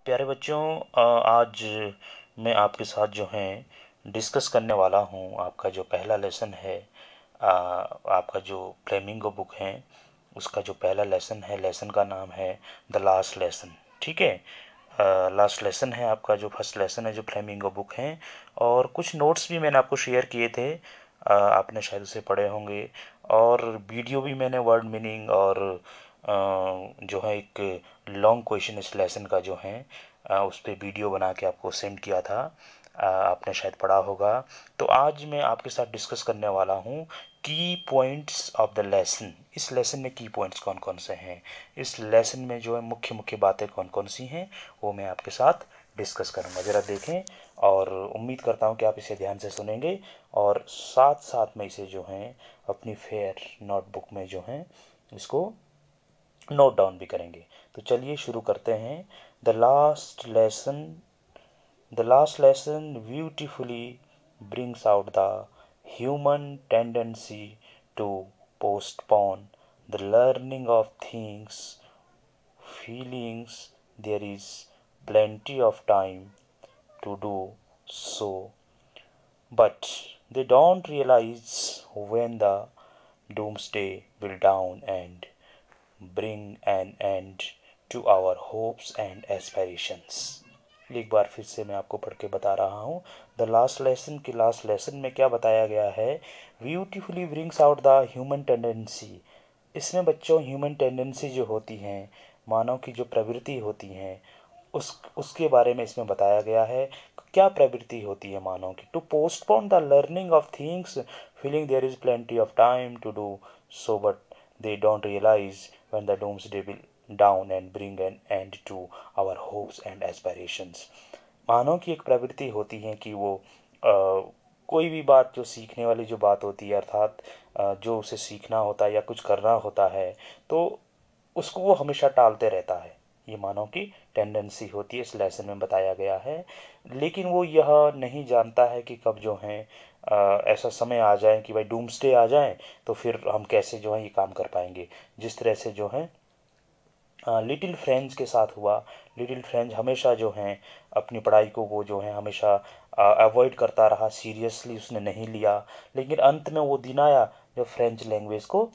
प्यारे बच्चों, आज मैं आपके साथ जो है डिस्कस करने वाला हूँ। आपका जो पहला लेसन है, आपका जो फ्लेमिंगो बुक है उसका जो पहला लेसन है, लेसन का नाम है द लास्ट लेसन। ठीक है, लास्ट लेसन है आपका, जो फर्स्ट लेसन है जो फ्लेमिंगो बुक है। और कुछ नोट्स भी मैंने आपको शेयर किए थे, आपने शायद उसे पढ़े होंगे। और वीडियो भी मैंने वर्ड मीनिंग और जो है एक लॉन्ग क्वेश्चन इस लेसन का जो है उस पर वीडियो बना के आपको सेंड किया था, आपने शायद पढ़ा होगा। तो आज मैं आपके साथ डिस्कस करने वाला हूँ की पॉइंट्स ऑफ द लेसन। इस लेसन में की पॉइंट्स कौन कौन से हैं, इस लेसन में जो है मुख्य मुख्य बातें कौन कौन सी हैं, वो मैं आपके साथ डिस्कस करूँगा। ज़रा देखें, और उम्मीद करता हूँ कि आप इसे ध्यान से सुनेंगे और साथ साथ में इसे जो है अपनी फेयर नोटबुक में जो है इसको नोट डाउन भी करेंगे। तो चलिए शुरू करते हैं। The last lesson the last lesson beautifully brings out the human tendency to postpone the learning of things, feelings. There is plenty of time to do so, but they don't realize when the doomsday will down and bring an end to our hopes and aspirations। एक बार फिर से मैं आपको पढ़ के बता रहा हूँ। द लास्ट लेसन की लास्ट लेसन में क्या बताया गया है? Beautifully brings out the human tendency. इसमें बच्चों ह्यूमन टेंडेंसी जो होती हैं, मानव की जो प्रवृत्ति होती हैं, उसके बारे में इसमें बताया गया है। क्या प्रवृत्ति होती है मानव की? To postpone the learning of things, feeling there is plenty of time to do so, but they don't realize when the doomsday will down and bring an end to our hopes and aspirations। मानव की एक प्रवृत्ति होती है कि वो कोई भी बात, जो सीखने वाली जो बात होती है, अर्थात जो उसे सीखना होता है या कुछ करना होता है, तो उसको वो हमेशा टालते रहता है। ये मानव की टेंडेंसी होती है, इस लेसन में बताया गया है। लेकिन वो यह नहीं जानता है कि कब जो है ऐसा समय आ जाए कि भाई डूम्सडे आ जाए, तो फिर हम कैसे जो है ये काम कर पाएंगे। जिस तरह से जो है लिटिल फ्रेंच के साथ हुआ। लिटिल फ्रेंच हमेशा जो है अपनी पढ़ाई को वो जो है हमेशा अवॉइड करता रहा, सीरियसली उसने नहीं लिया। लेकिन अंत में वो दिन आया जब फ्रेंच लैंग्वेज को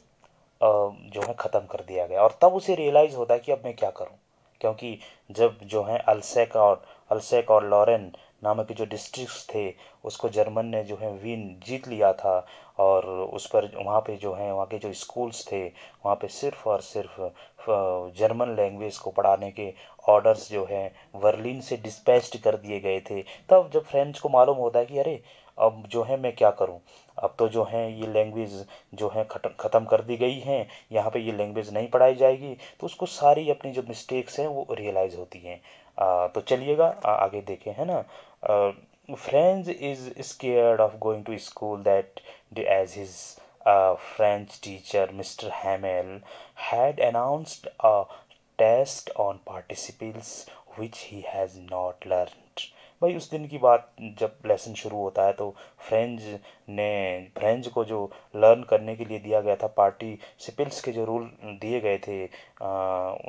जो है ख़त्म कर दिया गया, और तब उसे रियलाइज़ होता है कि अब मैं क्या करूं। क्योंकि जब जो है अल्सेक और लॉरेन नामक के जो डिस्ट्रिक्ट्स थे, उसको जर्मन ने जो है विन जीत लिया था। और उस पर वहाँ पे जो है वहाँ के जो स्कूल्स थे, वहाँ पे सिर्फ़ और सिर्फ जर्मन लैंग्वेज को पढ़ाने के ऑर्डर्स जो है बर्लिन से डिस्पैच्ड कर दिए गए थे। तब जब फ्रेंच को मालूम होता है कि अरे अब जो है मैं क्या करूं, अब तो जो है ये लैंग्वेज जो है ख़त्म कर दी गई हैं, यहाँ पे ये लैंग्वेज नहीं पढ़ाई जाएगी, तो उसको सारी अपनी जो मिस्टेक्स हैं वो रियलाइज़ होती हैं। तो चलिएगा आगे देखें, है ना। French is scared of going to school that as his French teacher Mr. Hamel had announced a test on participles which he has not learned। भाई उस दिन की बात, जब लेसन शुरू होता है तो फ्रेंच को जो लर्न करने के लिए दिया गया था, पार्टिसिपल्स के जो रूल दिए गए थे,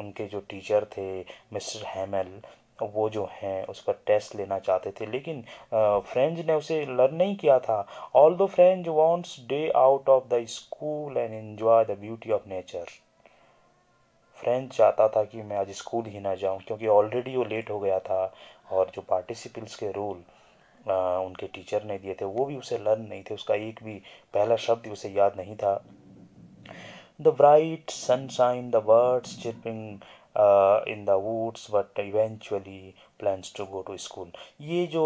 उनके जो टीचर थे मिस्टर हैमेल, वो जो हैं उस पर टेस्ट लेना चाहते थे। लेकिन फ्रेंच ने उसे लर्न नहीं किया था। ऑल दो French wants day out of the school and enjoy the beauty of nature. French चाहता था कि मैं आज स्कूल ही ना जाऊं, क्योंकि ऑलरेडी वो लेट हो गया था, और जो पार्टिसिपल्स के रूल उनके टीचर ने दिए थे वो भी उसे लर्न नहीं थे, उसका एक भी पहला शब्द उसे याद नहीं था। The bright sunshine, the birds chirping in the woods, but eventually plans to go to school। ये जो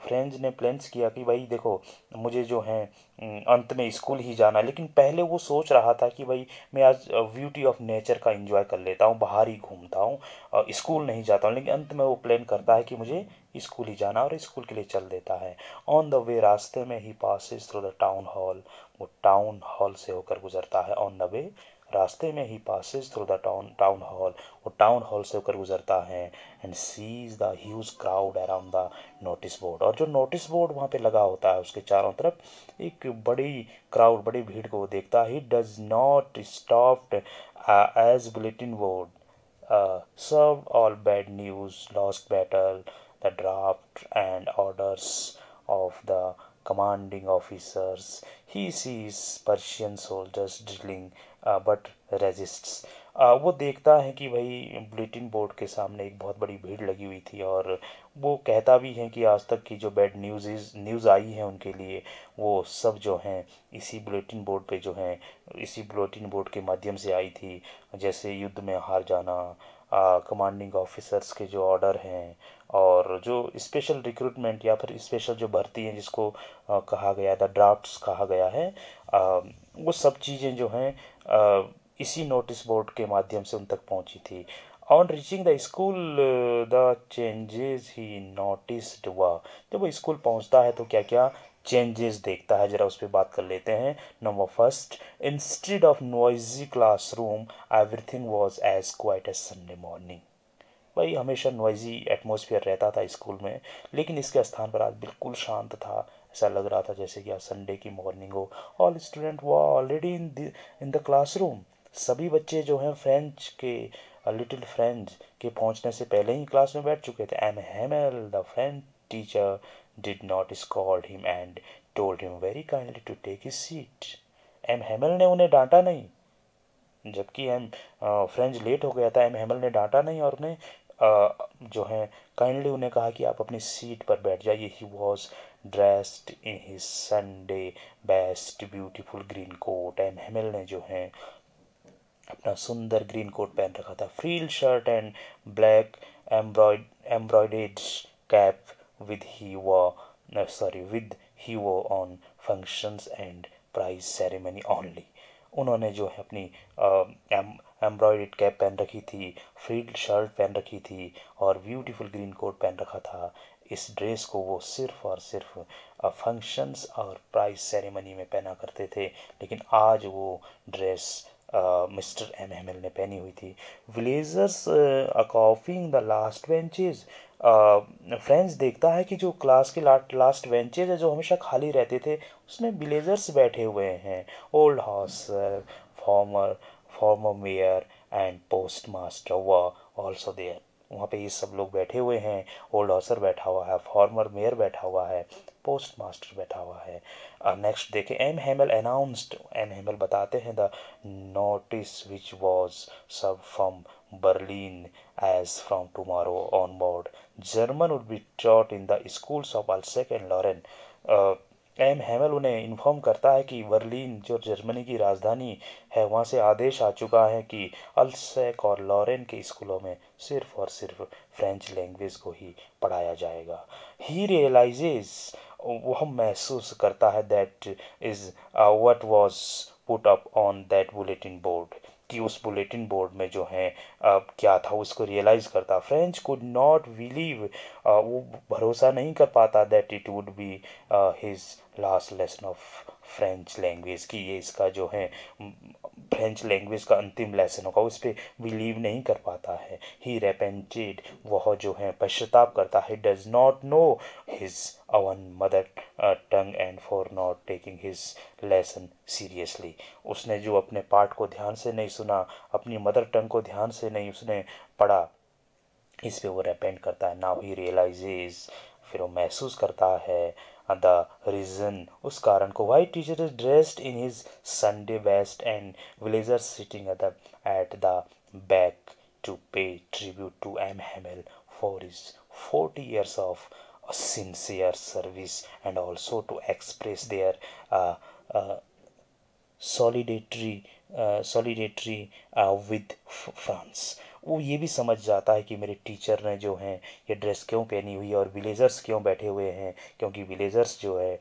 फ्रेंच ने प्लान्स किया कि भाई देखो मुझे जो है अंत में स्कूल ही जाना, लेकिन पहले वो सोच रहा था कि भाई मैं आज ब्यूटी ऑफ नेचर का एंजॉय कर लेता हूँ, बाहर ही घूमता हूँ, स्कूल नहीं जाता हूँ। लेकिन अंत में वो प्लान करता है कि मुझे स्कूल ही जाना, और स्कूल के लिए चल देता है। ऑन द वे, रास्ते में he passes through the town hall, वो टाउन हॉल से होकर गुजरता है। ऑन द वे, रास्ते में he passes through the town hall, वो टाउन हॉल से होकर गुजरता है। And sees the huge crowd around the notice board, और जो नोटिस बोर्ड वहाँ पे लगा होता है उसके चारों तरफ एक बड़ी क्राउड, बड़ी भीड़ को वो देखता है। He does not stop as bulletin board served all bad news, lost battle, the draft and orders of the commanding officers. He sees Persian soldiers drilling but resists. वो देखता है कि भाई बुलेटिन बोर्ड के सामने एक बहुत बड़ी भीड़ लगी हुई थी, और वो कहता भी है कि आज तक की जो बैड न्यूज़ आई है उनके लिए, वो सब जो हैं इसी बुलेटिन बोर्ड पे जो हैं इसी बुलेटिन बोर्ड के माध्यम से आई थी। जैसे युद्ध में हार जाना, कमांडिंग ऑफिसर्स के जो ऑर्डर हैं, और जो स्पेशल रिक्रूटमेंट या फिर स्पेशल जो भर्ती है जिसको कहा गया था, ड्राफ्ट्स कहा गया है, वो सब चीज़ें जो हैं इसी नोटिस बोर्ड के माध्यम से उन तक पहुंची थी। On reaching the school the changes he noticed हुआ। जब वो स्कूल पहुंचता है तो क्या क्या चेंजेस देखता है, जरा उस पर बात कर लेते हैं। Number first, instead of noisy classroom everything was as quiet as Sunday morning. भाई हमेशा नॉइजी एटमॉस्फेयर रहता था स्कूल में, लेकिन इसके स्थान पर आज बिल्कुल शांत था। ऐसा लग रहा था जैसे कि आज संडे की मॉर्निंग हो। All student were already in the classroom. सभी बच्चे जो हैं फ्रेंच के लिटिल फ्रेंच के पहुंचने से पहले ही क्लास में बैठ चुके थे। M Hamel the French teacher did not scold him and told him very kindly to take his seat. M Hamel ने उन्हें डांटा नहीं, जबकि एम फ्रेंच लेट हो गया था। एम हेमल ने डांटा नहीं और उन्हें जो है काइंडली उन्हें कहा कि आप अपनी सीट पर बैठ जाइए। He was dressed in his Sunday best beautiful green coat. M Hamel ने जो है अपना सुंदर ग्रीन कोट पहन रखा था। Frill shirt and black embroidered cap with he wore on functions and prize ceremony only. उन्होंने जो है अपनी एम्ब्रॉयडेड कैप पहन रखी थी, फ्रील शर्ट पहन रखी थी और ब्यूटीफुल ग्रीन कोट पहन रखा था। इस ड्रेस को वो सिर्फ और सिर्फ फंक्शंस और प्राइज सेरेमनी में पहना करते थे, लेकिन आज वो ड्रेस मिस्टर एम हेमल ने पहनी हुई थी। Villagers occupying the last benches. Friends देखता है कि जो क्लास के लास्ट बेंचेज है जो हमेशा खाली रहते थे, उसमें विलेजर्स बैठे हुए हैं। Old house former former mayor and post master were also there. वहाँ पे ये सब लोग बैठे हुए हैं। ओल्ड ऑफिसर बैठा हुआ है, फॉर्मर मेयर बैठा हुआ है, पोस्ट मास्टर बैठा हुआ है। नेक्स्ट देखें, M Hamel announced. M Hamel बताते हैं the notice which was sub from Berlin as from tomorrow on board German would be taught in the schools of Alsace and Lorraine. M Hamel उन्हें inform करता है कि Berlin जो Germany की राजधानी है वहाँ से आदेश आ चुका है कि अल्सेक और लॉरेन के स्कूलों में सिर्फ और सिर्फ फ्रेंच लैंग्वेज को ही पढ़ाया जाएगा। ही रियलाइजेस, वह महसूस करता है that is what was put up on that bulletin board, कि उस बुलेटिन बोर्ड में जो है क्या था उसको रियलाइज करता। फ्रेंच कुड नॉट बिलीव, वो भरोसा नहीं कर पाता that it would be his last lesson of French language, कि ये इसका जो है फ्रेंच लैंग्वेज का अंतिम लेसन होगा, उस पर बिलीव नहीं कर पाता है। ही रेपेंटेड, वह जो है पश्चाताप करता है। Does not know his own mother tongue and for not taking his lesson seriously. उसने जो अपने पाठ को ध्यान से नहीं सुना, अपनी मदर टंग को ध्यान से नहीं उसने पढ़ा, इस पे वो रेपेंट करता है। नाउ ही रियलाइजेज, फिर वो महसूस करता है द रीजन, उस कारण को। Why teacher is dressed in his Sunday best and villagers sitting at the back to pay tribute to M Hamel for his 40 years of sincere service and also to express their uh, uh, solidarity with France। वो ये भी समझ जाता है कि मेरे teacher ने जो हैं ये ड्रेस क्यों पहनी हुई है और विलेजर्स क्यों बैठे हुए हैं, क्योंकि विलेजर्स जो है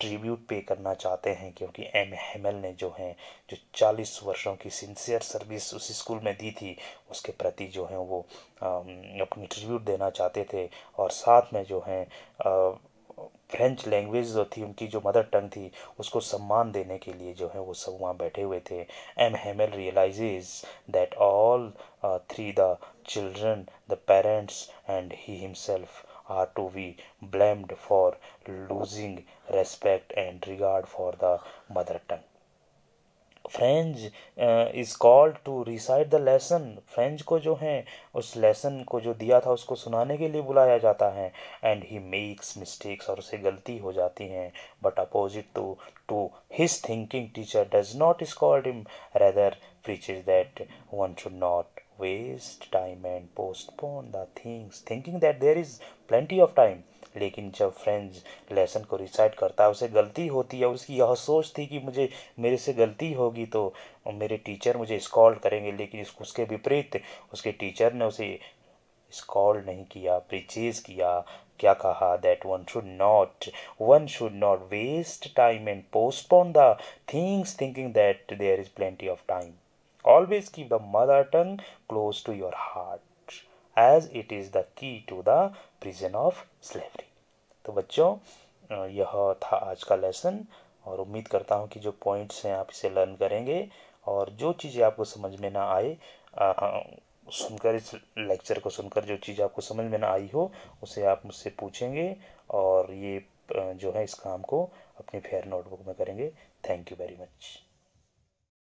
ट्रिब्यूट पे करना चाहते हैं, क्योंकि एम हेमल ने जो है जो 40 वर्षों की सिंसियर सर्विस उस स्कूल में दी थी, उसके प्रति जो है वो अपनी ट्रिब्यूट देना चाहते थे। और साथ में जो है फ्रेंच लैंग्वेज जो थी, उनकी जो मदर टंग थी, उसको सम्मान देने के लिए जो है वो सब वहाँ बैठे हुए थे। M Hamel realizes that all three the children, the parents and he himself are to be blamed for losing respect and regard for the mother tongue। French is called to recite the lesson. French को जो है उस lesson को जो दिया था उसको सुनाने के लिए बुलाया जाता है। एंड ही मेक्स मिस्टेक्स, और उसे गलती हो जाती हैं। But opposite to his thinking teacher does not scold him, rather preaches that one should not waste time and postpone the things, thinking that there is plenty of time। लेकिन जब friends lesson को recite करता है, उसे गलती होती है, उसकी यह सोच थी कि मेरे से गलती होगी तो मेरे टीचर मुझे स्कॉल्ड करेंगे, लेकिन उसके विपरीत उसके टीचर ने उसे स्कॉल्ड नहीं किया, प्रीचेज किया। क्या कहा? That one should not waste time and postpone the things, thinking that there is plenty of time. Always keep the mother tongue close to your heart, as it is the key to the prison of slavery। तो बच्चों, यह था आज का lesson, और उम्मीद करता हूँ कि जो पॉइंट्स हैं आप इसे लर्न करेंगे, और जो चीज़ें आपको समझ में ना आए, सुनकर इस लेक्चर को सुनकर जो चीज़ आपको समझ में ना आई हो उसे आप मुझसे पूछेंगे, और ये जो है इस काम को अपनी फेयर नोटबुक में करेंगे। Thank you very much.